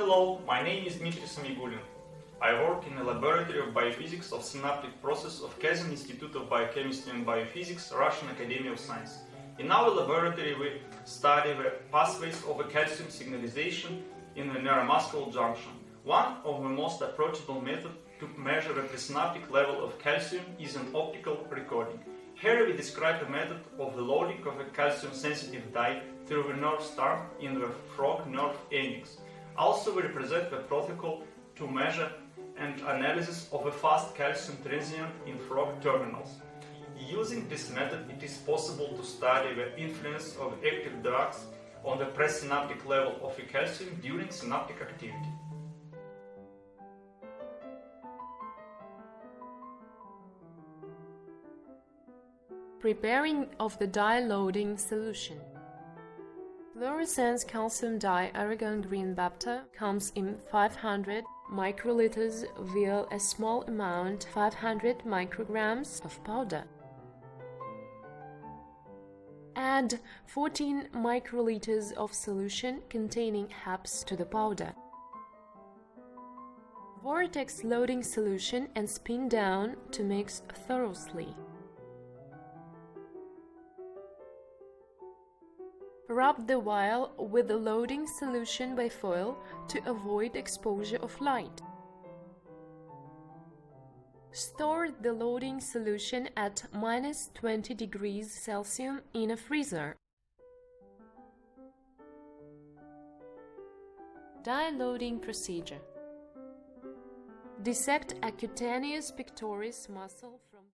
Hello, my name is Dmitry Samigullin. I work in the laboratory of biophysics of Synaptic process of Kazan Institute of Biochemistry and Biophysics, Russian Academy of Science. In our laboratory we study the pathways of a calcium signalization in the neuromuscular junction. One of the most approachable methods to measure the presynaptic level of calcium is an optical recording. Here we describe the method of the loading of a calcium-sensitive dye through the nerve stump in the frog nerve endings. Also we represent the protocol to measure and analysis of a fast calcium transient in frog terminals. Using this method, it is possible to study the influence of active drugs on the presynaptic level of a calcium during synaptic activity. Preparing of the dye loading solution. Fluorescence calcium dye Aragon green Bapta comes in 500 microliters via a small amount 500 micrograms of powder. Add 14 microliters of solution containing HAPs to the powder. Vortex loading solution and spin down to mix thoroughly. Rub the vial with the loading solution by foil to avoid exposure of light. Store the loading solution at -20 degrees Celsius in a freezer. Dye loading procedure. Dissect a cutaneous pectoris muscle.